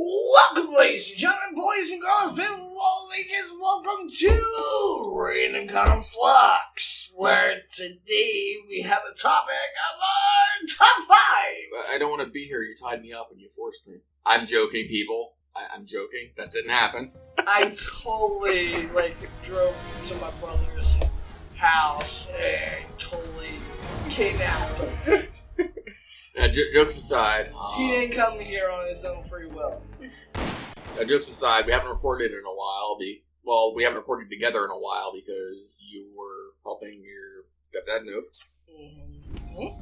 Welcome, ladies and gentlemen, boys and girls, people, ladies, welcome to Random Conflux, where today we have a topic of our top 5. I don't want to be here. You tied me up and you forced me. I'm joking, people. I'm joking. That didn't happen. I totally, drove to my brother's house and totally kidnapped him. Jokes aside. He didn't come here on his own free will. Jokes aside, we haven't recorded in a while. We haven't recorded together in a while because you were helping your stepdad move. Mm-hmm.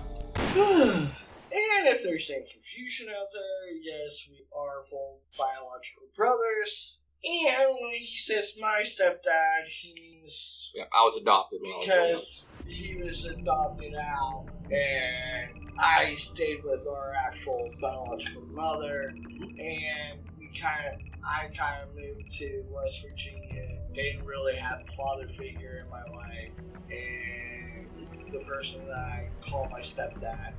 And if there's any confusion out there, yes, we are full biological brothers. And when he says my stepdad, he means... Yeah, I was adopted when because he was adopted out, and I stayed with our actual biological mother, and I kind of moved to West Virginia. Didn't really have a father figure in my life, and the person that I call my stepdad,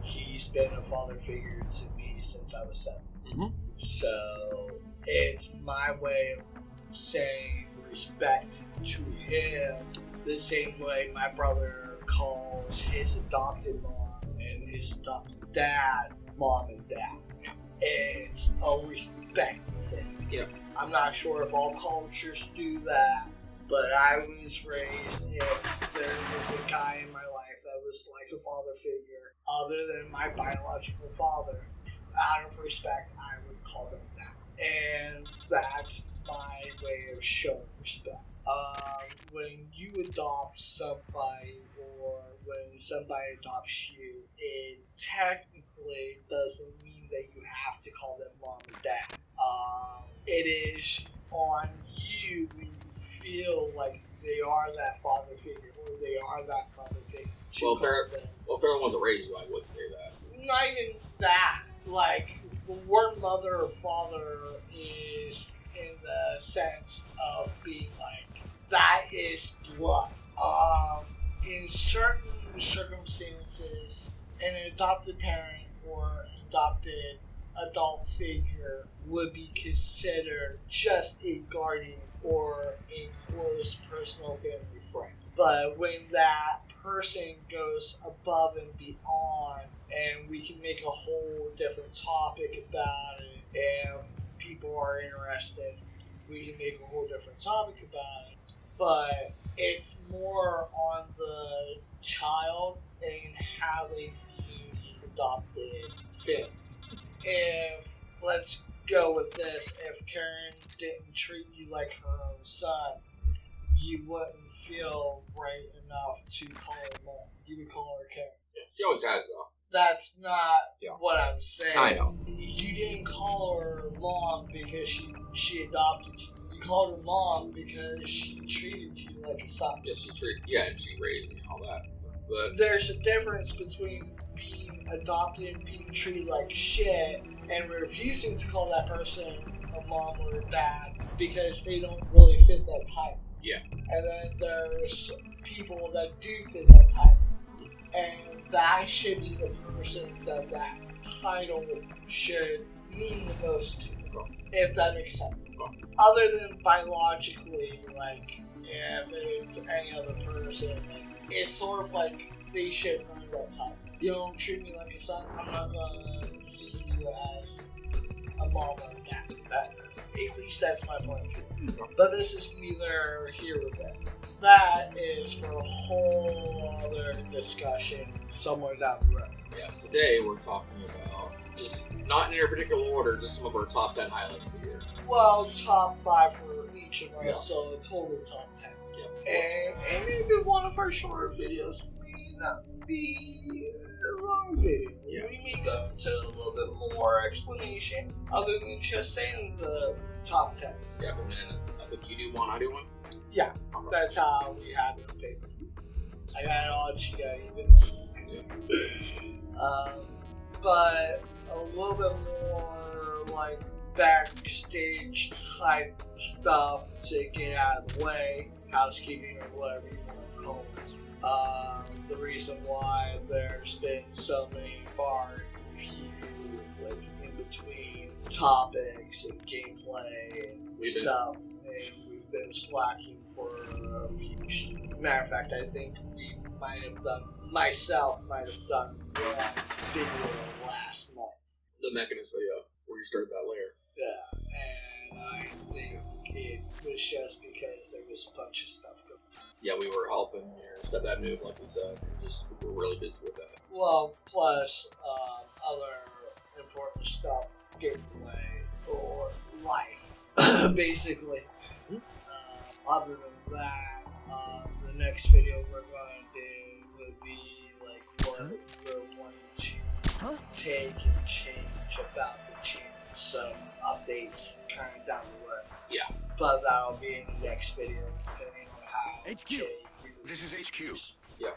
he's been a father figure to me since I was 7. Mm-hmm. So it's my way of saying respect to him the same way my brother calls his adopted mom and his adopted dad mom and dad. It's a respect thing. Yeah. I'm not sure if all cultures do that, but I was raised if there was a guy in my life that was like a father figure other than my biological father, out of respect, I would call him that. And that's my way of showing respect. When you adopt somebody or when somebody adopts you, it technically doesn't mean that you have to call them mom and dad. It is on you when you feel like they are that father figure or they are that mother figure. Well, if they're the ones that raised you, I would say that. Not even that. Like, the word mother or father is in the sense of being like, that is blood. In certain circumstances, an adopted parent or adopted adult figure would be considered just a guardian or a close personal family friend. But when that person goes above and beyond, and we can make a whole different topic about it if people are interested, we can make a whole different topic about it. But it's more on the child and how they view the adopted family. If, let's go with this, if Karen didn't treat you like her own son, you wouldn't feel right enough to call her mom. You would call her Karen. Yeah, she always has, though. That's not what I'm saying. I know. You didn't call her mom because she adopted you. You called her mom because she treated you like a son. Yeah, and she raised me and all that. But there's a difference between being adopted and being treated like shit and refusing to call that person a mom or a dad because they don't really fit that type. Yeah. And then there's people that do fit that type. And that should be the person that title should mean the most to, if that makes sense. Other than biologically, like, if it's any other person, like, it's sort of like they should earn that title. You don't treat me like a son, I'm not gonna see you as a mom or a dad. At least that's my point of view. But this is neither here nor there. That is for a whole other discussion somewhere down the road. Yeah, today we're talking about, just not in any particular order, just some of our top 10 highlights of the year. Well, top 5 for each of us, so a total top 10. Yep. And maybe one of our shorter videos may not be a long video. Yeah. We may go into a little bit more explanation other than just saying the top 10. Yeah, but then I think you do one, I do one. Yeah, that's how we have it on paper. I got it all Cheetah evens. But a little bit more like backstage type stuff to get out of the way, housekeeping or whatever you want to call it. The reason why there's been so many far few, like, in between topics and gameplay and stuff, and we've been slacking for a few weeks. Matter of fact, I think myself might have done one video last month. The Mechanist video, where you started that layer. Yeah, and I think it was just because there was a bunch of stuff going on. Yeah, we were helping your stepdad move, like we said. We were really busy with that. Well, plus other important stuff getting in the way, or life, basically. Other than that, the next video we're going to do would be like what we're wanting to take and change about the channel. Some updates kind of down the road. Yeah. But that'll be in the next video, depending on how HQ. This is HQ. Yeah.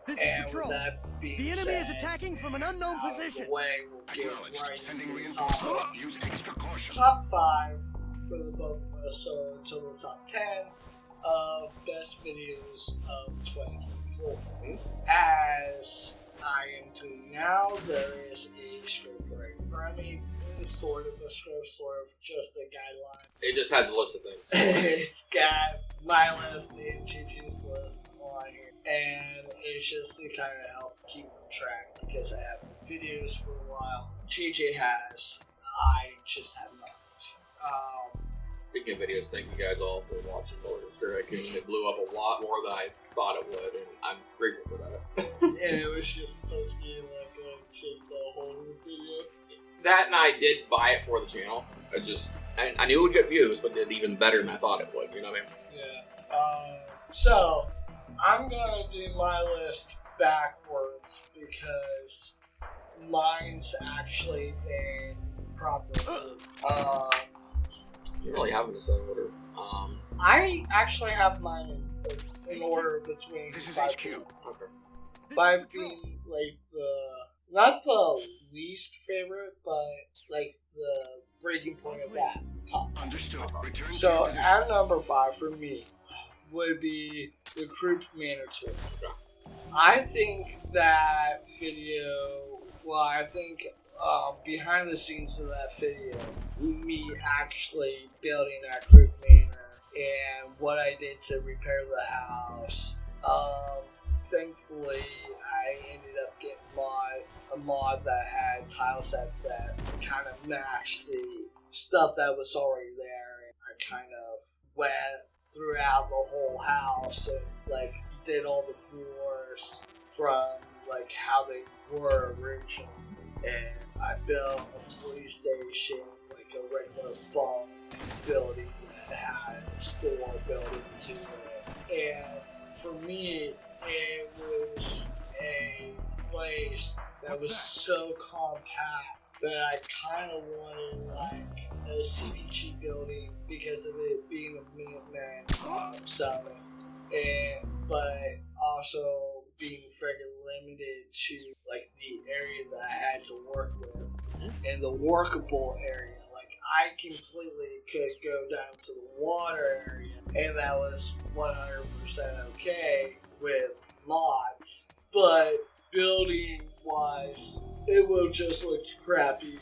This and is Control. with that being The enemy said, is attacking from an unknown position. Way, we'll get right Sending into the reinforcements. Use extra caution. top 5 for the both of us, so total top 10 of best videos of 2024. As I am doing now, there is a script right in front of me. It's sort of a script, sort of just a guideline. It just has a list of things. It's got my list and Gigi's list on here. And it's just to kind of help keep on track because I haven't made videos for a while. Gigi has. I just have not. Speaking of videos, thank you guys all for watching Northern Strike. It blew up a lot more than I thought it would, and I'm grateful for that. And it was just supposed to be like just a whole new video. That and I did buy it for the channel. I knew it would get views, but did even better than I thought it would. You know what I mean? Yeah. So I'm gonna do my list backwards because mine's actually in proper order. You don't really have them in the order. I actually have mine in order between 5 to Okay. 5 being like not the least favorite, but like the breaking point of that top 5. Understood. Return to So position. at number 5 for me would be the Croup Manor Tour. I think that video, I think behind the scenes of that video, me actually building that Croup Manor and what I did to repair the house. Thankfully, I ended up getting a mod that had tile sets that kind of matched the stuff that was already there, and I kind of went throughout the whole house and like did all the floors from like how they were originally, and I built a police station, like a regular bunk building that had a store built into it, and for me it was a place that was so compact that I kind of wanted like a CPG building because of it being a Minuteman selling, but also being fairly limited to like the area that I had to work with and the workable area. Like I completely could go down to the water area, and that was 100% okay with mods, but building wise, it would just look crappy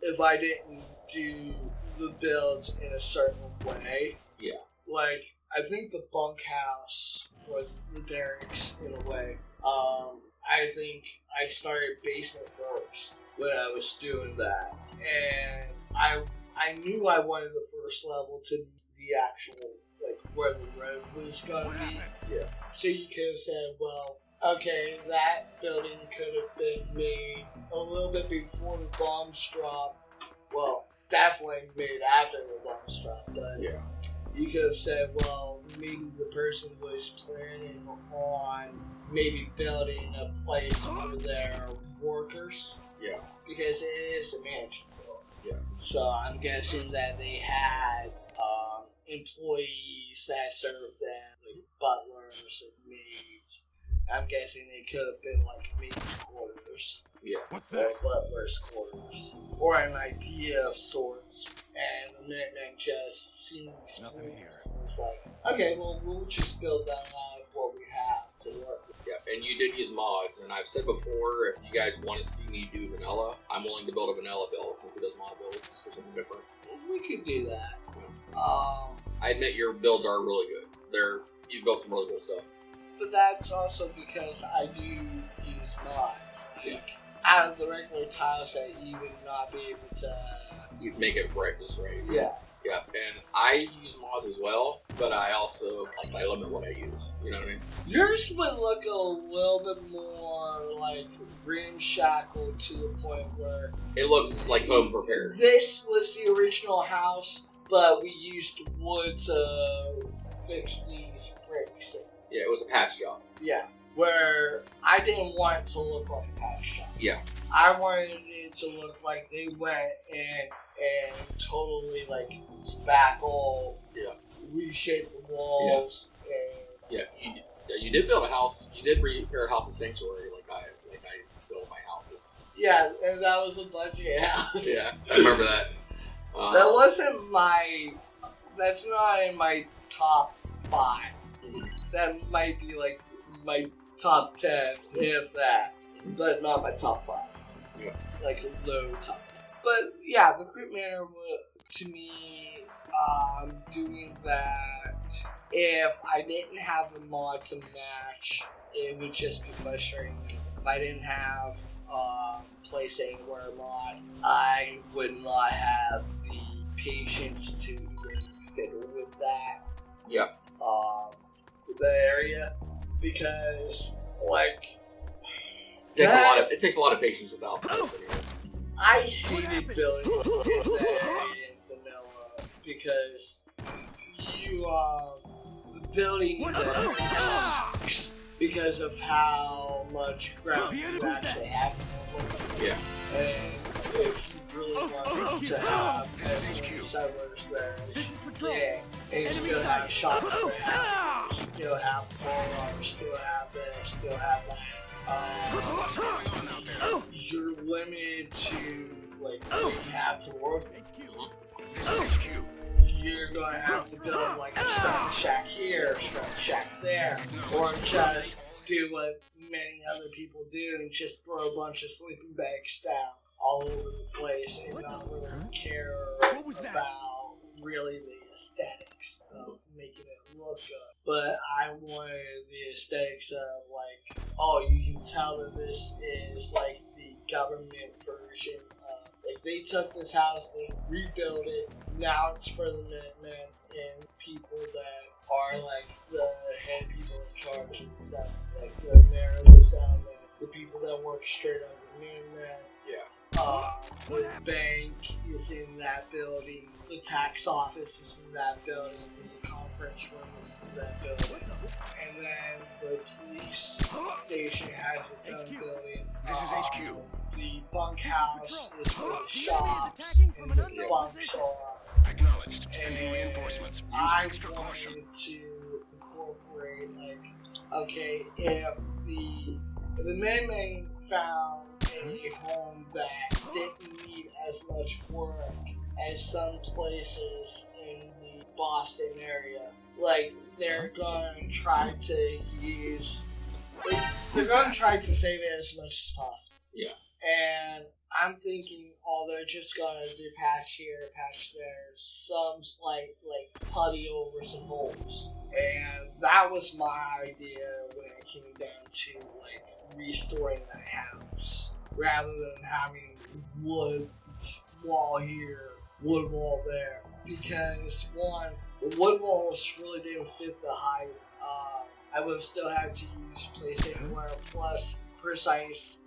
if I didn't do the builds in a certain way. Yeah. Like I think the bunkhouse or the barracks in a way. I think I started basement first when I was doing that, and I knew I wanted the first level to be the actual like where the road was gonna be. Yeah. So you could have said, well, okay, that building could have been made a little bit before the bombs dropped. Well, definitely made after the bombs dropped, but Yeah. you could have said, well, maybe the person was planning on maybe building a place for their workers. Yeah. Because it is a mansion. Yeah. So I'm guessing that they had employees that served them, like butlers and maids. I'm guessing they could have been like maids' quarters. Yeah. What's Or that? butler's quarters. Or an idea of sorts. And the Minutemen just seemed Nothing here. It's like, okay, well, we'll just build that out of what we have to work with. Yeah, and you did use mods, and I've said before, if you guys want to see me do vanilla, I'm willing to build a vanilla build since it does mod builds just for something different. We could do that. I admit your builds are really good. You've built some really cool stuff. But that's also because I do use mods. Like, out of the regular tile set, you would not be able to... You make it right just right. Yeah. Yeah, and I use mods as well, but I also, I limit what I use. You know what I mean? Yours would look a little bit more, like, ramshackle to the point where... It looks like home prepared. This was the original house, but we used wood to fix these bricks. Yeah, it was a patch job. Yeah. Where I didn't want it to look like a patch job. Yeah. I wanted it to look like they went and totally, like, spackle, reshape the walls, and... Yeah, you did build a house. You did repair a house in Sanctuary like I build my houses. Yeah, and that was a budget house. Yeah, I remember that. That wasn't that's not in my top 5. Mm-hmm. That might be, like, my top 10, if that, but not my top 5. Yeah. Like, low top 10. But, yeah, the Crypt Manor, to me, doing that, if I didn't have a mod to match, it would just be frustrating. If I didn't have Place Anywhere mod, I would not have the patience to even fiddle with that. Yep. With that area, because, like... It takes a lot of patience without Place Anywhere. I hated building in that area in vanilla because the building there sucks because of how much ground you actually have. Yeah. And if you really want to have as many settlers there as you can, and you still have shops for having, still have bars, still have this, still have that. You're limited to, like, what you have to work with. You're going to have to build, like, a strong shack here, a strong shack there, or just do what many other people do and just throw a bunch of sleeping bags down all over the place and not really care about really the aesthetics of making it look good. But I wanted the aesthetics of, like, oh, you can tell that this is, like, the government version of, like, they took this house, they rebuilt it, now it's for the Minutemen and people that are, like, the head people in charge of the South, like, the mayor of the South, the people that work straight under the Minutemen. Yeah. The bank is in that building. The tax office is in that building. The conference room is in that building. And then the police station has its own building. The bunkhouse is where the shops and the bunks are. Acknowledged. And I wanted to incorporate, like, okay, if the Minutemen found a home that didn't need as much work as some places in the Boston area, like, they're going to try to they're going to try to save it as much as possible. Yeah. And I'm thinking, oh, they're just going to do patch here, patch there, some slight, like, putty over some holes. And that was my idea when it came down to, like, restoring that house. Rather than having wood wall here, wood wall there. Because, one, the wood walls really didn't fit the height. I would have still had to use Place Anywhere plus precise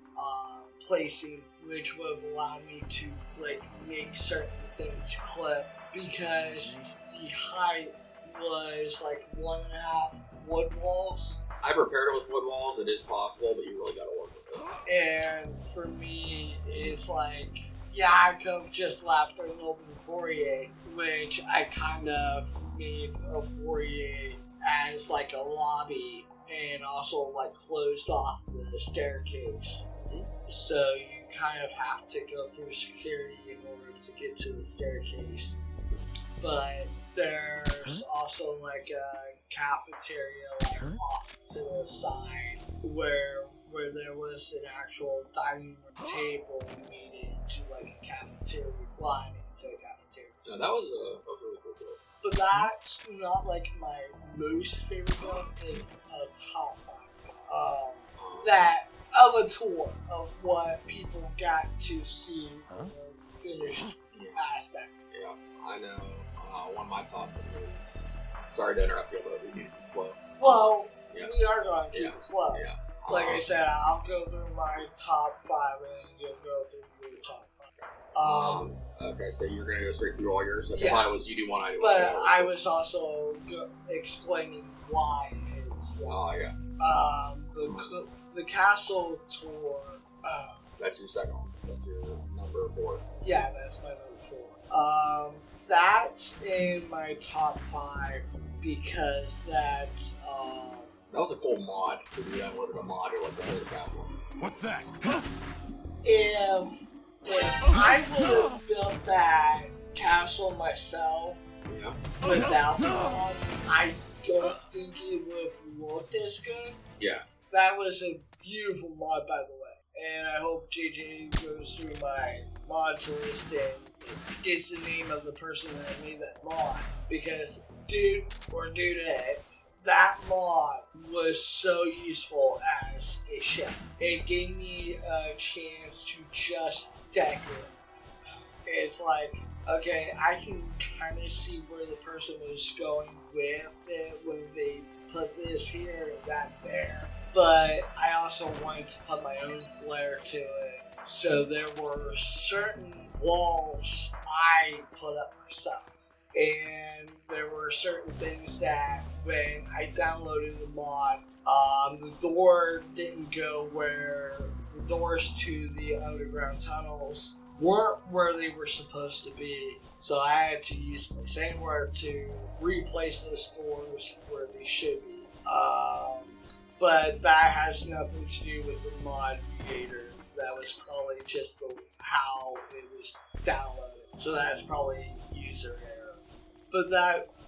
placing, which would have allowed me to, like, make certain things clip. Because the height was, like, 1.5 wood walls. I've repaired it with wood walls. It is possible, but you really got to work with it. And for me, it's like, yeah, I could have just left an open foyer, which I kind of made a foyer as, like, a lobby and also, like, closed off the staircase. So you kind of have to go through security in order to get to the staircase. But there's also, like, a cafeteria, like, off to the side where there was an actual dining room table meeting to like a cafeteria line into a cafeteria. Yeah, that was really cool. But that's not like my most favorite one. It's a top 5. That of a tour of what people got to see in the finished aspect. Yeah, I know. One of my top was. Sorry to interrupt you, but we need to flow. Well, Yeah. we are going to keep it flow. Yeah. Like I said, I'll go through my top 5 and you'll go through your top 5. Okay, so you're gonna go straight through all yours. If Yeah. I was, you do one, I do But one. I was also explaining why it's Oh yeah, the castle tour. that's your second one. That's your number 4. Yeah, that's my number 4. That's in my top 5 because that's That was a cool mod. If you downloaded a mod or like the whole castle. What's that? if I would have built that castle myself Yeah. without the mod, I don't think it would have looked as good. Yeah. That was a beautiful mod, by the way. And I hope JJ goes through my mods list and gets the name of the person that made that mod. Because dude or dudette, that mod was so useful as a shell. It gave me a chance to just decorate. It's like, okay, I can kind of see where the person was going with it when they put this here and that there. But I also wanted to put my own flair to it. So there were certain walls I put up myself. And there were certain things that when I downloaded the mod, the door didn't go where the doors to the underground tunnels weren't where they were supposed to be. So I had to use place anywhere to replace those doors where they should be. But that has nothing to do with the mod creator. That was probably just how it was downloaded. So that's probably user error. But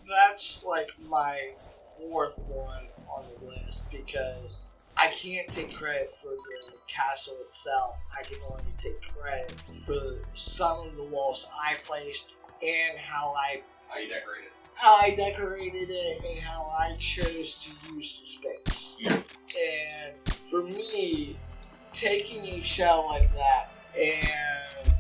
that's like my 4th one on the list because I can't take credit for the castle itself. I can only take credit for some of the walls I placed and how I decorated it and how I chose to use the space. Yeah. And for me, taking a shell like that and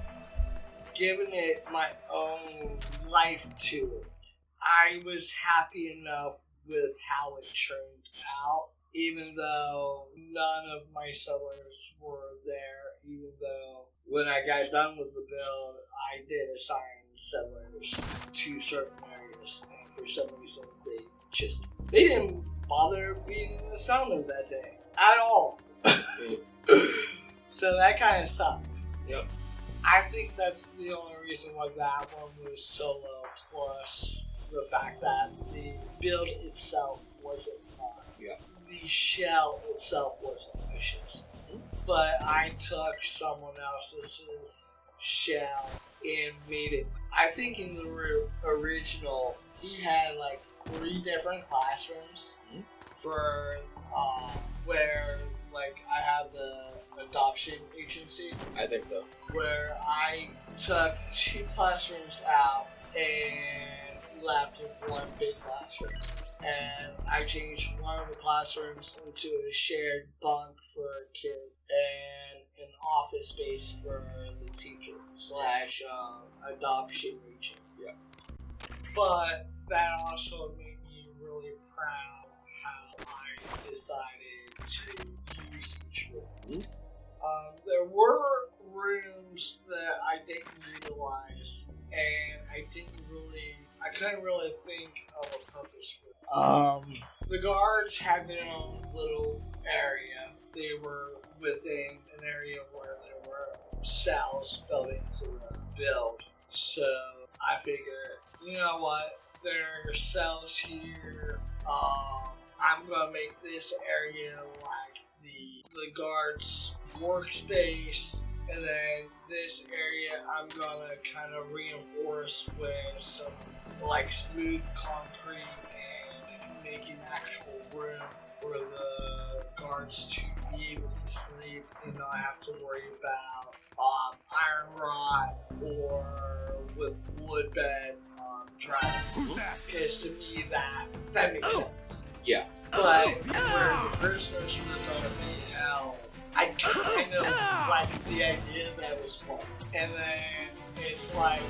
giving it my own life to it, I was happy enough with how it turned out, even though none of my settlers were there, even though when I got done with the build, I did assign settlers to certain areas, and for some reason they didn't bother being in the settlement that day at all. So that kind of sucked. Yep. I think that's the only reason why that one was so low, plus the fact that the build itself wasn't on. Yeah. The shell itself wasn't vicious. But I took someone else's shell and made it. I think in the original, he had like 3 different classrooms for where like I have the adoption agency. I think so. Where I took 2 classrooms out and left with 1 big classroom. And I changed one of the classrooms into a shared bunk for kids and an office space for the teacher / adoption agent. Yeah. But that also made me really proud of how I decided to use each room. There were rooms that I didn't utilize, and I couldn't really think of a purpose for it. The guards had their own little area. They were within an area where there were cells built into the build. So I figured, you know what? There are cells here. I'm gonna make this area like the guards' workspace, and then this area I'm gonna kind of reinforce with some like smooth concrete and make an actual room for the guards to be able to sleep and not have to worry about iron rot or with wood bed driving. Who's that? Because to me that makes sense. Yeah. But where the prisoners were gonna be held, I kind of like the idea that it was fun. And then it's like,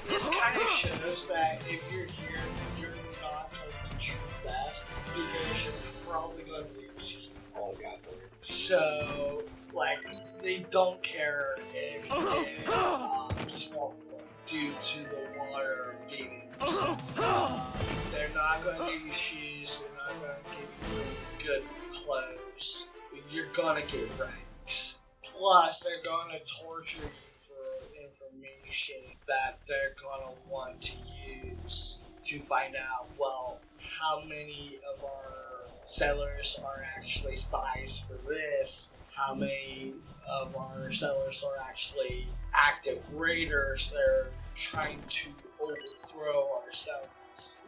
this kind of shows that if you're here, you're not going to be your best because you're probably going to be executed. All the gasoline. So, like, they don't care if you get small foot due to the water beating you. They're not going to give you shoes, they're not going to give you really good clothes. You're going to get ranks. Plus, they're going to torture you for information that they're going to want to use to find out, well, how many of our settlers are actually spies for this, how many of our settlers are actually active raiders that are trying to overthrow our settlements.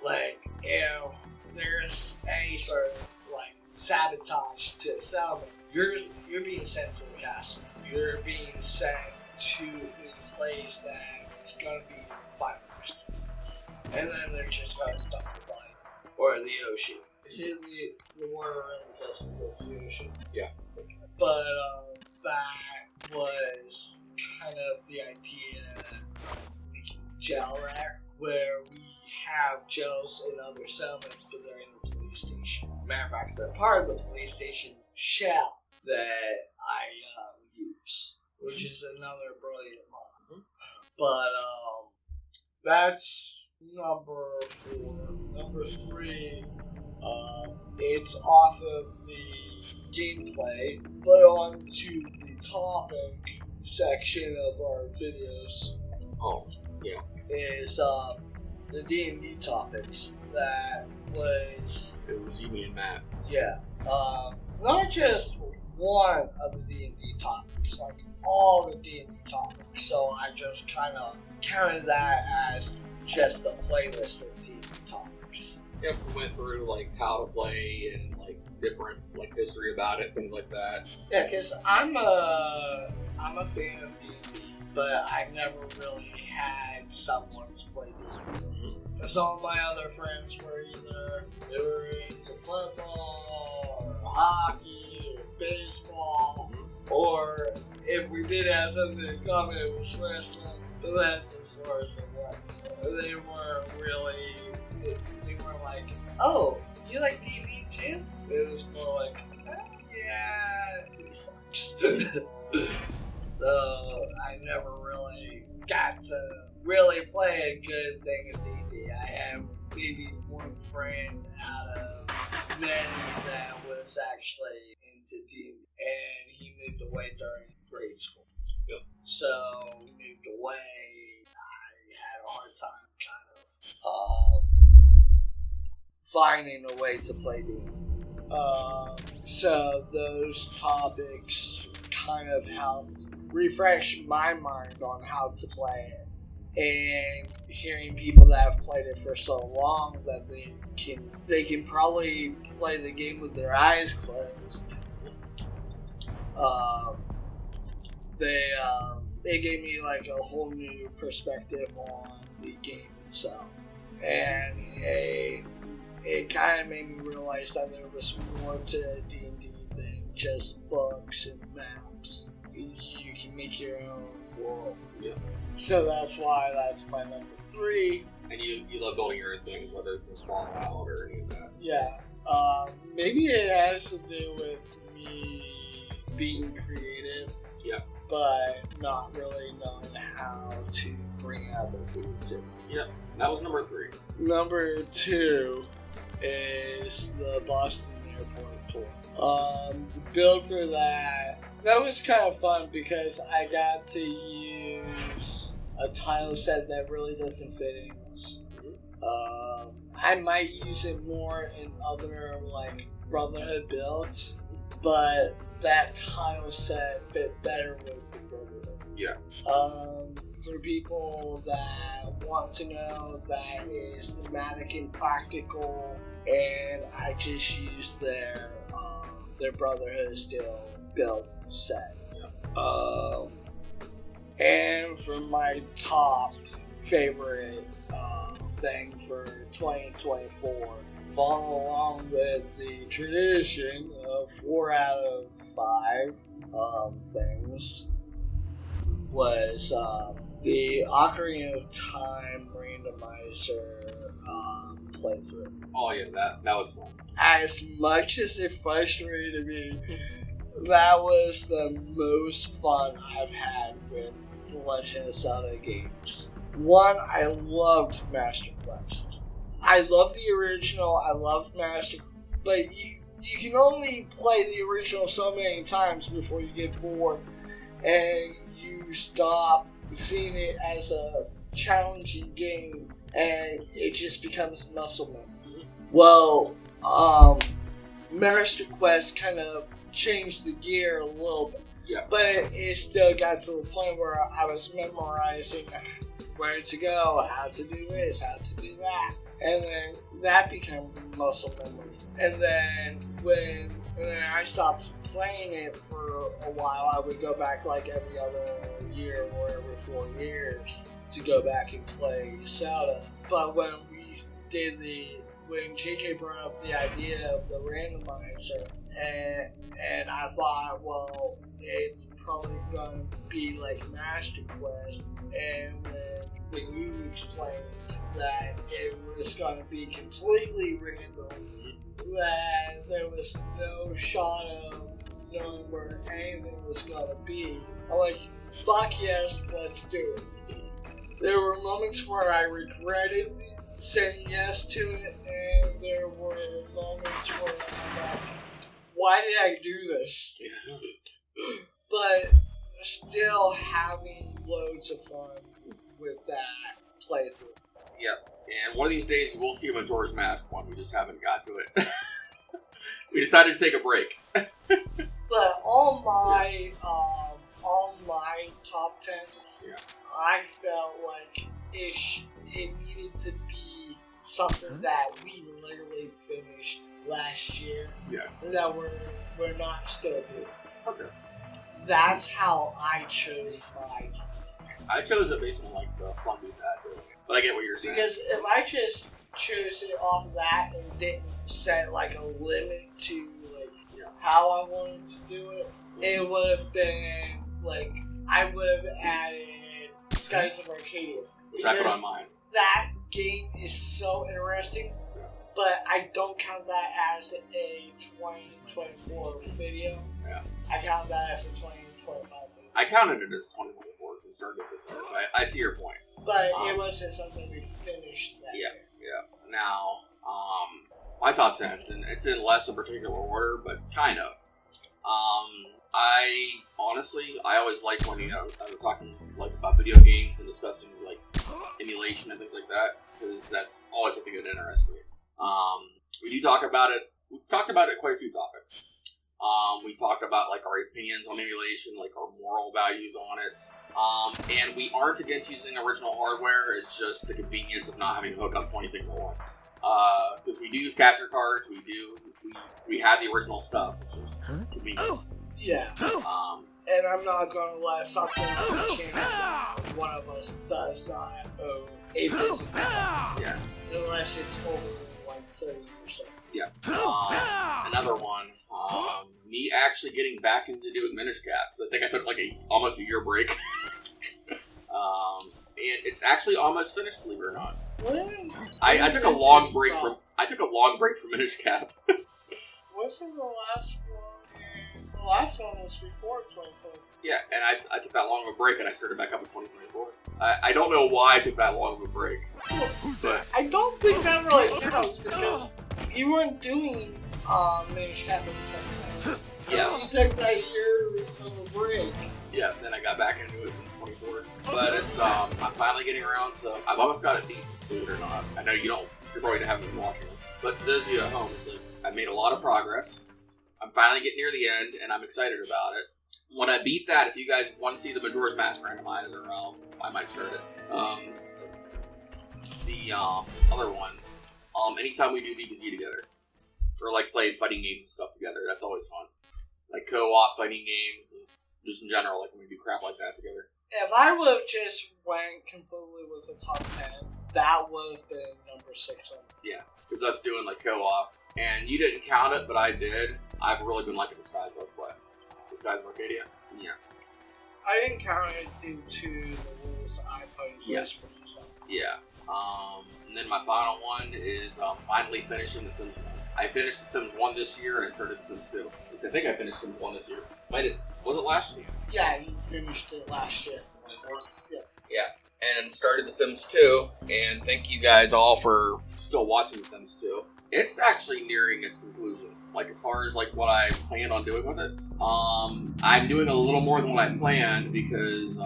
Like, if there's any sort of, like, sabotage to a settlement, you're being sent to the castle. You're being sent to a place that's gonna be fire resistance. And then they're just gonna dump your body. Or the ocean. Is it the water around the castle goes to the ocean? Yeah. But that was kind of the idea of making gel there, where we have gels in other settlements, but they're in the police station. Matter of fact, they're part of the police station shell that I use, which is another brilliant mod. But that's number 4. Number 3, it's off of the gameplay, but on to the topic section of our videos. Oh, yeah. Is the D&D topics that was... It was you, me, and Matt. Yeah. Not just one of the D&D topics, like all the D&D topics. So I just kind of counted that as just a playlist of D&D topics. Yep, we went through, like, how to play and, like, different, like, history about it, things like that. Yeah, because I'm a fan of D&D, but I never really had someone to play D&D. Some of my other friends were they were into football or hockey or baseball, or if we did have something in common, it was wrestling. But that's as far as it went. They weren't really. They were like, "Oh, you like D&D too?" It was more like, "Yeah, it sucks." So I never really got to really play a good thing of D&D. I have maybe one friend out of many that was actually into D&D, and he moved away during grade school. Yep. So he moved away. I had a hard time finding a way to play D&D. So those topics kind of helped refresh my mind on how to play it. And hearing people that have played it for so long that they can probably play the game with their eyes closed. They gave me like a whole new perspective on the game itself, and it kind of made me realize that there was more to D&D than just books and maps. You can make your own world. Yeah. So that's why that's my number 3. And you love building your own things, whether it's in Fallout or any of that. Yeah. Maybe it has to do with me being creative. Yeah. But not really knowing how to bring other people to. Yep. That was number 3. Number 2 is the Boston Airport tour. The build for that was kind of fun because I got to use a tile set that really doesn't fit English. I might use it more in other like Brotherhood builds, but that tile set fit better with the Brotherhood. Yeah. For people that want to know, that is thematic and practical and I just used their Brotherhood of Steel build set. And for my top favorite thing for 2024, following along with the tradition of 4 out of 5 things, was the Ocarina of Time randomizer playthrough. Oh yeah, that was fun. As much as it frustrated me, that was the most fun I've had with the Legend of Zelda games. One, I loved Master Quest. I loved the original, I loved Master Quest, but you can only play the original so many times before you get bored and you stop seeing it as a challenging game and it just becomes muscle memory. Well, Master Quest kind of changed the gear a little bit. Yeah. But it still got to the point where I was memorizing where to go, how to do this, how to do that. And then that became muscle memory. And then when I stopped playing it for a while, I would go back like every other year or every 4 years to go back and play Zelda. But when JJ brought up the idea of the randomizer, and I thought, well, it's probably going to be like Master Quest, and when you explained that it was going to be completely random, that there was no shot of knowing where anything was going to be, I'm like, fuck yes, let's do it. There were moments where I regretted saying yes to it, and there were moments where I'm like, why did I do this? But still having loads of fun with that playthrough. Yep. And one of these days we'll see a Majora's Mask one. We just haven't got to it. We decided to take a break. But all my top 10s, I felt like it needed to be something that we literally finished last year. Yeah. That we're not still doing. Okay. That's how I chose my top 10. I chose it based on like the fun we've had doing it. But I get what you're saying. Because if I just chose it off of that and didn't set like a limit to like how I wanted to do it, it would have been like I would have added Skies of Arcadia. Which I put on mine. That game is so interesting, but I don't count that as a 2024 video. Yeah. I count that as a 2025 video. I counted it as 2024. We started with it. I see your point. But it wasn't something we finished that year. Yeah. Now, my top 10s, and it's in less a particular order, but kind of. I always like when we're talking like about video games and discussing like emulation and things like that, because that's always something that interests me. We do talk about it. We've talked about it quite a few topics. We've talked about like our opinions on emulation, like our moral values on it. And we aren't against using original hardware. It's just the convenience of not having to hook up 20 things at once. Because we do use capture cards. We have the original stuff. It's just convenience. Yeah. And I'm not gonna let something on the channel that one of us does not own a physical copy. Yeah. Unless it's over like 30 or so. Yeah. Another one. Me actually getting back into doing Minish Cap, because I think I took like almost a year break. And it's actually almost finished, believe it or not. I took a long break from Minish Cap. Wasn't the last one? The last one was before 2024. Yeah, and I took that long of a break, and I started back up in 2024. I don't know why I took that long of a break. But I don't think that really counts, because you weren't doing Minish Cap in 2024. yeah, You took that year of a break. yeah. Then I got back into it in 24. But it's I'm finally getting around to. I've almost got it beat, believe it or not. I know you don't. You're probably haven't been watching. But to those of you at home, it's like I've made a lot of progress. I'm finally getting near the end, and I'm excited about it. When I beat that, if you guys want to see the Majora's Mask randomizer, I might start it. The other one, anytime we do DBZ together. Or like play fighting games and stuff together. That's always fun. Like co-op fighting games, and just in general, like when we do crap like that together. If I would have just went completely with the top 10, that would have been number 6 on. Yeah, because us doing like co-op, and you didn't count it, but I did. I've really been liking Disguise Let's Play. Disguise of Arcadia. Yeah. I didn't count it due to the rules I posed for myself. Yeah. And then my final one is finally finishing The Sims 1. I finished The Sims 1 this year, and I started The Sims 2. At least I think I finished Sims 1 this year. Was it last year? Yeah, you finished it last year. 24? Yeah. Yeah. And started The Sims 2, and thank you guys all for still watching The Sims 2. It's actually nearing its conclusion. Like, as far as, like, what I planned on doing with it. I'm doing a little more than what I planned, because,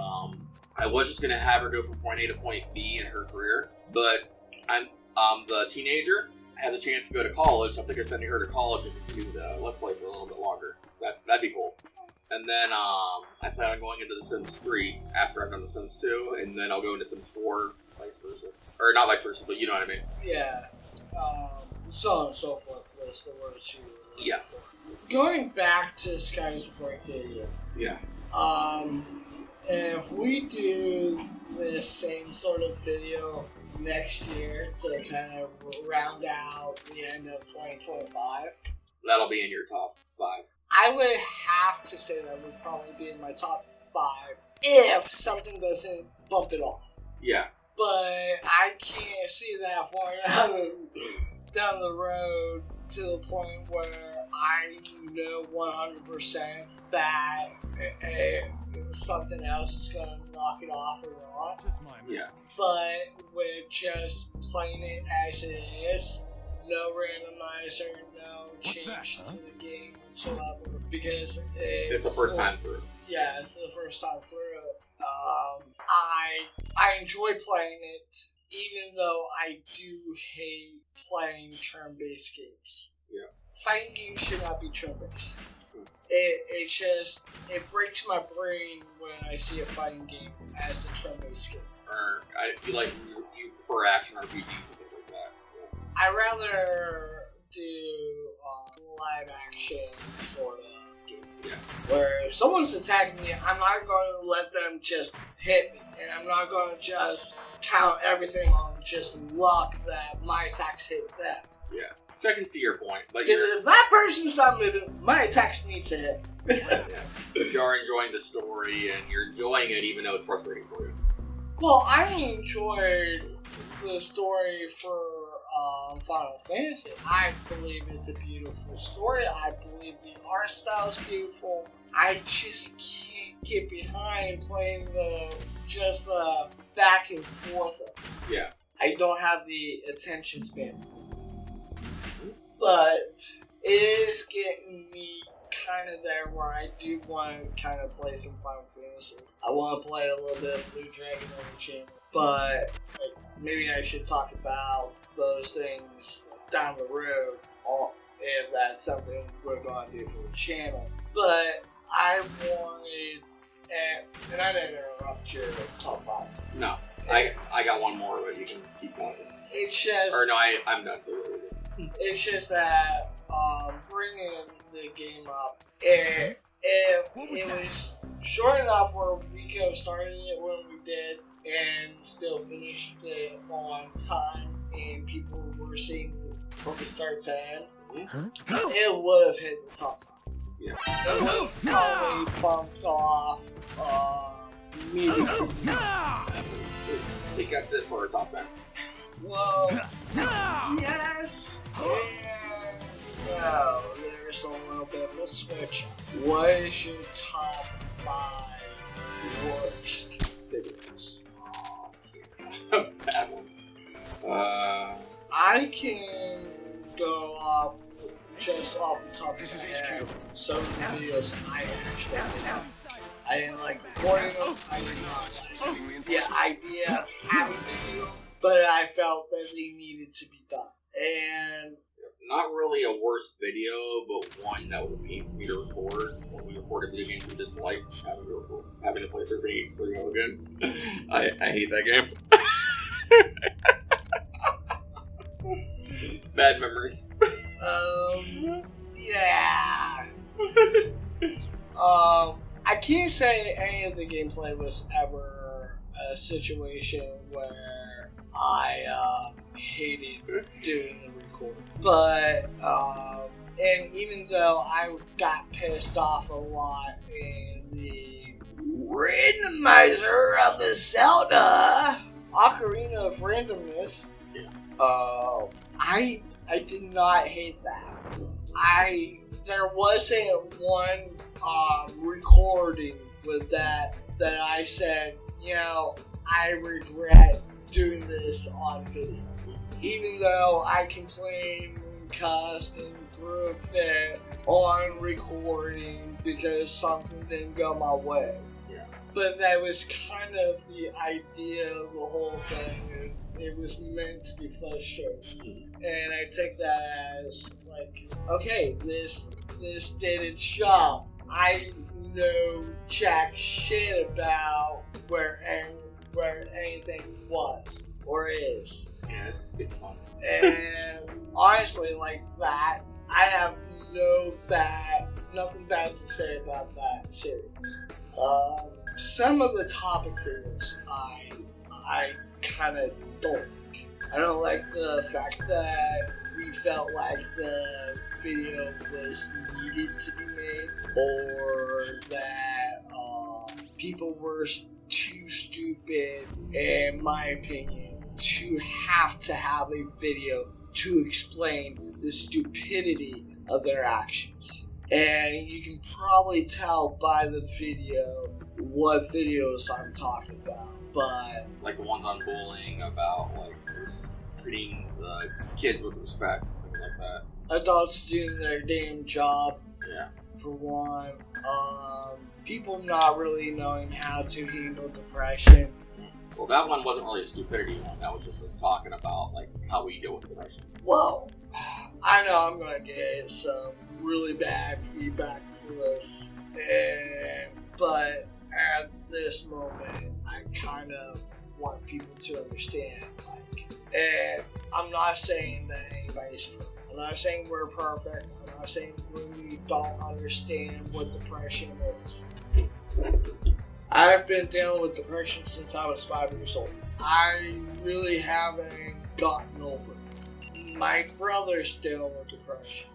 I was just gonna have her go from point A to point B in her career, but the teenager has a chance to go to college. I'm thinking of sending her to college and continue the Let's Play for a little bit longer. That'd be cool. And then I plan on going into The Sims 3 after I've done The Sims 2, and then I'll go into Sims 4, vice versa. Or not vice versa, but you know what I mean. Yeah. So on and so forth was the words you were looking Yeah. for. Going back to Skies of Arcadia. Yeah. If we do this same sort of video next year to kind of round out the end of 2025, That'll be in your top 5. I would have to say that would probably be in my top 5 if something doesn't bump it off. Yeah. But I can't see that far down the road to the point where I know 100% that something else is going to knock it off or not. Yeah. But with just playing it as it is, no randomizer, no change to the game whatsoever, because It's the first time through. Yeah, it's the first time through. I enjoy playing it, even though I do hate playing turn-based games. Yeah. Fighting games should not be turn-based. It breaks my brain when I see a fighting game as a turn-based game. Or you prefer action RPGs and things like that. Yeah. I'd rather do live action sort of game. Yeah. Where if someone's attacking me, I'm not going to let them just hit me. And I'm not going to just count everything on just luck that my attacks hit them. Yeah. So I can see your point. But Because if that person's not moving, my attacks need to hit. yeah. But you are enjoying the story, and you're enjoying it even though it's frustrating for you. Well, I enjoyed the story for Final Fantasy. I believe it's a beautiful story. I believe the art style is beautiful. I just can't get behind playing the back and forth. Yeah. I don't have the attention span for it. But it is getting me kind of there where I do want to kind of play some Final Fantasy. I want to play a little bit of Blue Dragon on the channel. But maybe I should talk about those things down the road, if that's something we're going to do for the channel. But I wanted, and I didn't interrupt your top 5. No, I got one more, but you can keep going. It's just, Or no, I'm done. So it's just that bringing the game up, if it was short enough where we could have started it when we did and still finished it on time, and people were seeing it from the start to end, it would have hit the top 5. Yeah. It would have probably bumped off maybe. I think that's it for our top 10. Well, yes and no. There's a little bit of a switch. What is your top 5 worst videos? Bad ones. I can go off just off the top of my head. Some of the videos I actually did not. I didn't like recording them. I did not like the idea of having to do them, but I felt that they needed to be done. And not really a worst video, but one that was a pain for me to record. When we recorded video games we disliked, having to play Surfing X 3 again. I hate that game. Bad memories. Yeah. I can't say any of the gameplay was ever a situation where I hated doing the record. But and even though I got pissed off a lot in the randomizer of the Zelda Ocarina of Randomness, I did not hate that. There wasn't one recording with that I said, I regret doing this on video. Even though I complained, cussed, and threw a fit on recording because something didn't go my way. Yeah. But that was kind of the idea of the whole thing. It was meant to be frustrating. And I took that as like, okay, this did its job. I know jack shit about where anything was or is. Yeah, it's fun. And honestly, like that, I have nothing bad to say about that series. Some of the topic videos I kind of don't like. I don't like the fact that we felt like the video was needed to be made, or that people were too stupid, in my opinion, to have a video to explain the stupidity of their actions. And you can probably tell by the video what videos I'm talking about. But like the ones on bullying, about like just treating the kids with respect, things like that. Adults doing their damn job. Yeah. For one, people not really knowing how to handle depression. Well, that one wasn't really a stupidity one. That was just us talking about like how we deal with depression. Well, I know I'm gonna get some really bad feedback for this, but at this moment, I kind of want people to understand. And I'm not saying that anybody's perfect. I'm not saying we're perfect. I'm not saying we don't understand what depression is. I've been dealing with depression since I was 5 years old. I really haven't gotten over it. My brother's dealing with depression.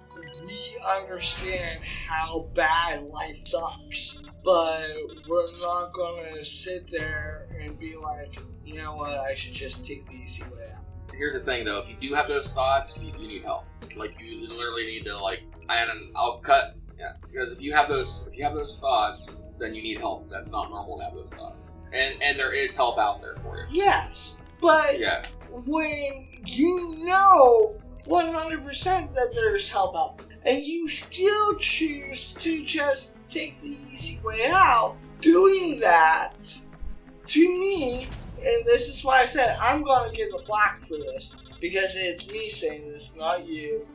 We understand how bad life sucks, but we're not gonna sit there and be like, you know what, I should just take the easy way out. Here's the thing, though. If you do have those thoughts, you need help. Like, you literally need to, I'll cut. Yeah, because if you have those thoughts, then you need help. That's not normal to have those thoughts. And there is help out there for you. Yes, but when you know 100% that there's help out there, and you still choose to just take the easy way out, doing that, to me, and this is why I said I'm going to get the flack for this, because it's me saying this, not you,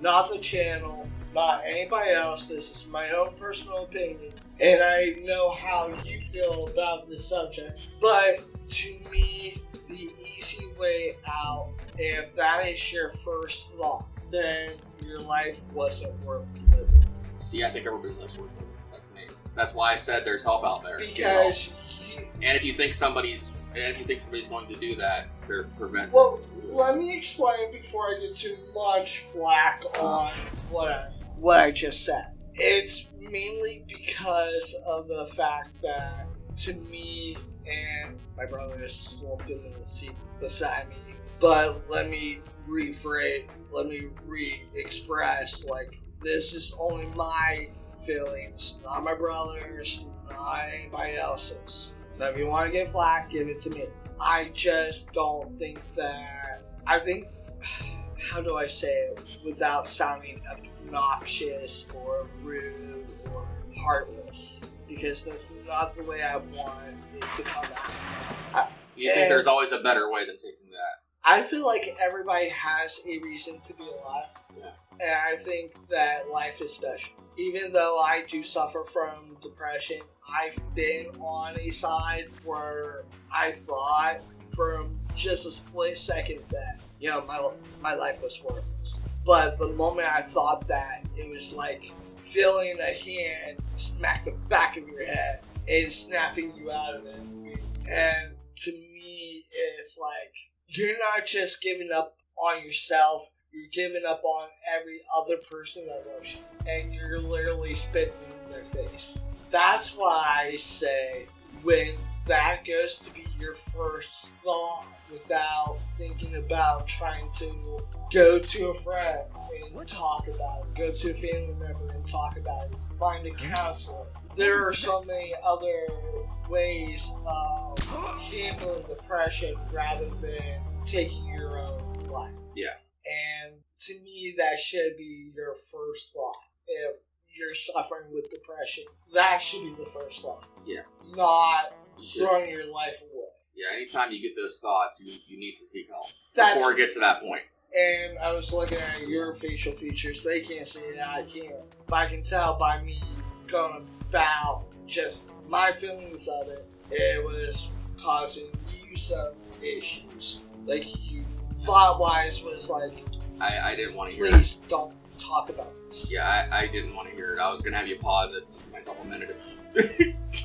not the channel, not anybody else. This is my own personal opinion, and I know how you feel about this subject. But to me, the easy way out, if that is your first thought, then your life wasn't worth living. See, I think everybody's life's worth living. That's me. That's why I said there's help out there. Because and if you think somebody's going to do that, they're prevented. Well, let me explain before I get too much flack on what I just said. It's mainly because of the fact that, to me, and my brother is slumped in the seat beside me, but let me rephrase, let me re-express, this is only my feelings, not my brother's, not anybody else's. So if you want to get flack, give it to me. I just don't think that, how do I say it without sounding obnoxious or rude or heartless? Because that's not the way I want it to come out. You think there's always a better way than taking that? I feel like everybody has a reason to be alive. Yeah. And I think that life is special. Even though I do suffer from depression, I've been on a side where I thought from just a split second that my life was worthless. But the moment I thought that, it was like feeling a hand smack the back of your head and snapping you out of it. And to me, it's like, you're not just giving up on yourself, you're giving up on every other person that loves you. And you're literally spitting in their face. That's why I say, when that goes to be your first thought, without thinking about trying to go to a friend and talk about it, go to a family member and talk about it, find a counselor. There are so many other ways of handling depression rather than taking your own life. Yeah. And to me, that should be your first thought. If you're suffering with depression, that should be the first thought. Yeah. Not throwing your life away. Yeah, anytime you get those thoughts, you need to seek help before it gets to that point. And I was looking at your facial features. They can't see it, I can't. But I can tell by me going about just my feelings of it, it was causing you some issues. Like, you, thought-wise, was like, I didn't want to hear it. Please don't talk about this. Yeah, I didn't want to hear it. I was going to have you pause it to give myself a minute.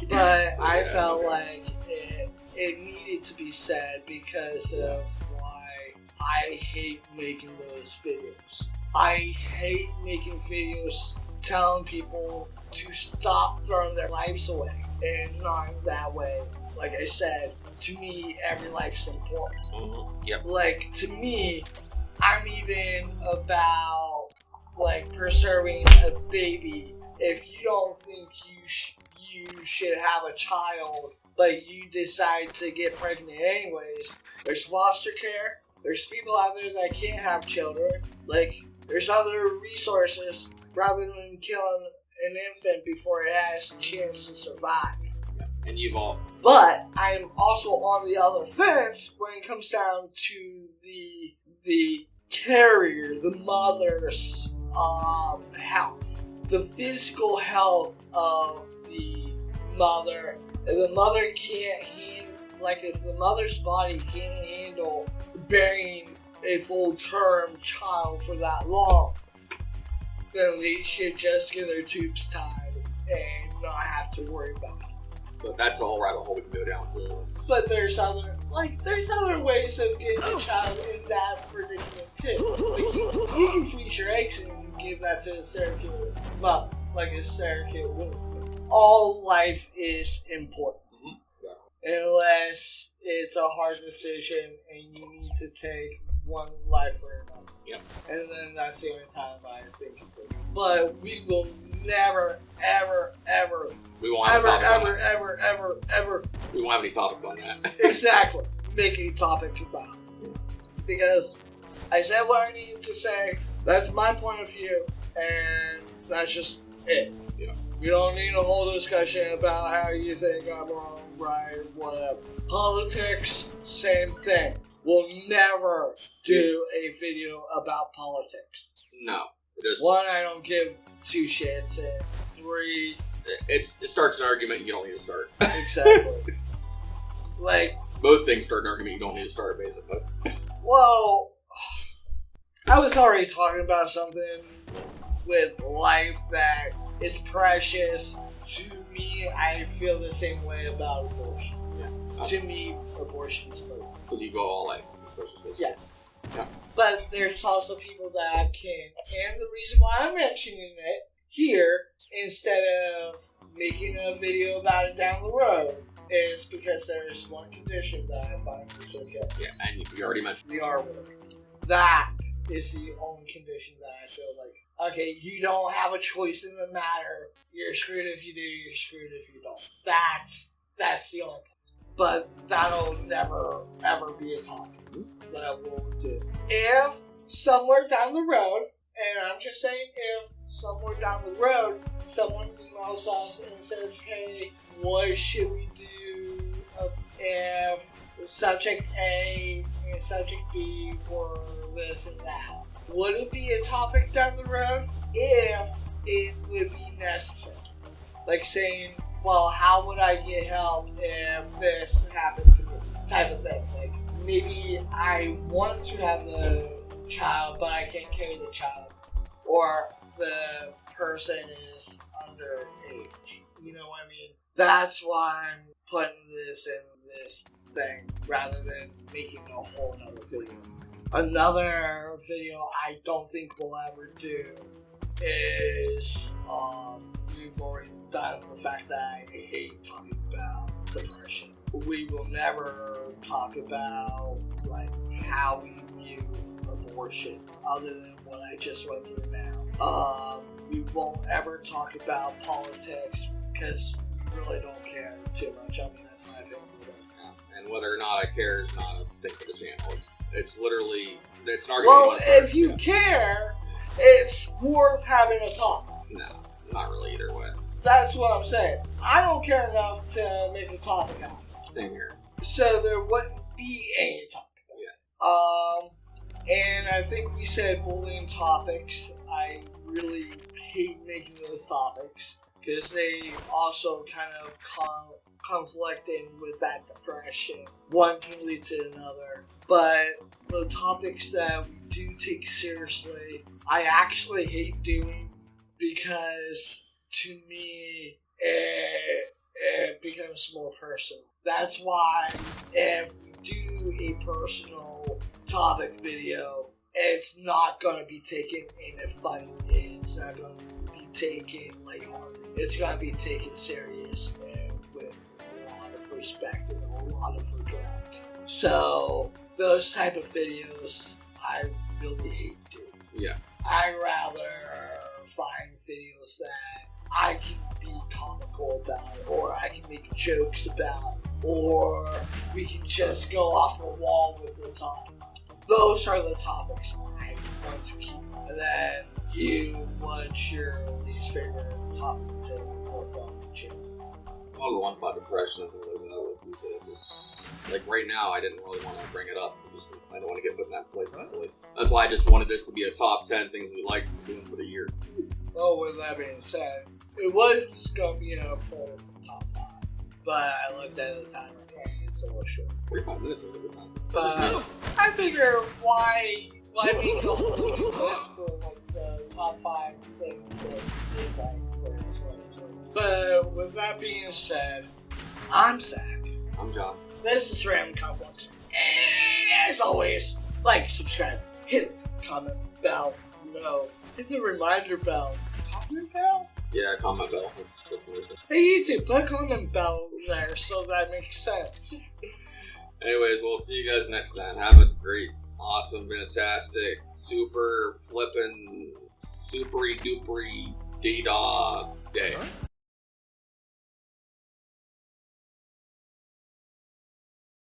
But I felt like it needed to be said because of why I hate making those videos. I hate making videos telling people to stop throwing their lives away, and not that way. Like I said, to me, every life's important. Mm-hmm. Yep. Like, to me, I'm even about, like, preserving a baby. If you don't think you should have a child, but you decide to get pregnant anyways, there's foster care, there's people out there that can't have children, like, there's other resources rather than killing an infant before it has a chance to survive. Yeah. And you've all... But I'm also on the other fence when it comes down to the carrier, the mother's health. The physical health of the mother. If the mother can't handle, like, if the mother's body can't handle bearing a full-term child for that long, then they should just get their tubes tied and not have to worry about it. But that's a whole rabbit hole we can go down to. But there's other ways of getting a child in that predicament too. Like, you can freeze your eggs and give that to a surrogate mom, like a surrogate woman. All life is important. Mm-hmm. Exactly. Unless it's a hard decision and you need to take one life for another. Yep. And then that's the only time I think it's okay. But we will never, ever, ever, we won't have ever, we won't have any topics on that. Exactly. Make a topic about it. Because I said what I needed to say. That's my point of view. And that's just it. Yeah. We don't need a whole discussion about how you think I'm wrong, right, whatever. Politics, same thing. We'll never do a video about politics. No. It 1, I don't give 2 shits, and 3... It starts an argument you don't need to start. Exactly. Like... Both things start an argument you don't need to start, basically. Well, I was already talking about something with life that is precious. To me, I feel the same way about abortion. Yeah. To me, abortion is murder. Because you go all life, especially. Yeah. Yeah. But there's also people that can. And the reason why I'm mentioning it here, instead of making a video about it down the road, is because there's one condition that I find is okay. Yeah, and you already mentioned the R word. That is the only condition that I feel like, okay, you don't have a choice in the matter. You're screwed if you do, you're screwed if you don't. That's the only point. But that'll never, ever be a topic that we'll do. If somewhere down the road, and I'm just saying if somewhere down the road, someone emails us and says, hey, what should we do if subject A and subject B were this and that? Would it be a topic down the road if it would be necessary? Like saying, well, how would I get help if this happened to me? Type of thing. Like, maybe I want to have the child, but I can't carry the child, or the person is underage. You know what I mean? That's why I'm putting this in this thing rather than making a whole nother video. Another video I don't think we'll ever do is we've already done the fact that I hate talking about depression. We will never talk about like how we view abortion other than what I just went through now. We won't ever talk about politics because we really don't care too much. I mean, that's my opinion. Yeah. And whether or not I care is not a thing for the channel. It's literally, it's an argument. Well, if you care, it's worth having a talk. No, not really either way. That's what I'm saying. I don't care enough to make a topic out of it. Same here. So there wouldn't be any topic. Yeah. And I think we said bullying topics. I really hate making those topics because they also kind of conflicting with that depression. One can lead to another. But the topics that we do take seriously, I actually hate doing because to me it becomes more personal. That's why if we do a personal topic video, it's not going to be taken in a funny way. It's not going to be taken lighthearted. It's going to be taken serious and with a lot of respect and a lot of regret. So those type of videos I really hate doing. Yeah. I'd rather find videos that I can be comical about, or I can make jokes about, or we can just go off the wall with the topic. Those are the topics I want to keep. And then what's your least favorite topic to work on the channel? All the ones about depression and things like that, like you said, just like right now, I didn't really want to bring it up. I don't want to get put in that place mentally. That's why I just wanted this to be a top 10 things we liked doing for the year. Well, with that being said, it was going to be a full top 5, but I looked at the time and it's a little short. 45 minutes was a good time. But I figure why make a whole list for like the top 5 things that you dislike for 2020. But with that being said, I'm Zach. I'm John. This is Random Conflux. And as always, like, subscribe, hit the comment bell. No, hit the reminder bell. Comment bell? Yeah, comment bell. That's the thing. Hey YouTube, put a comment bell there so that makes sense. Anyways, we'll see you guys next time. Have a great, awesome, fantastic, super flippin', supery dupery data day.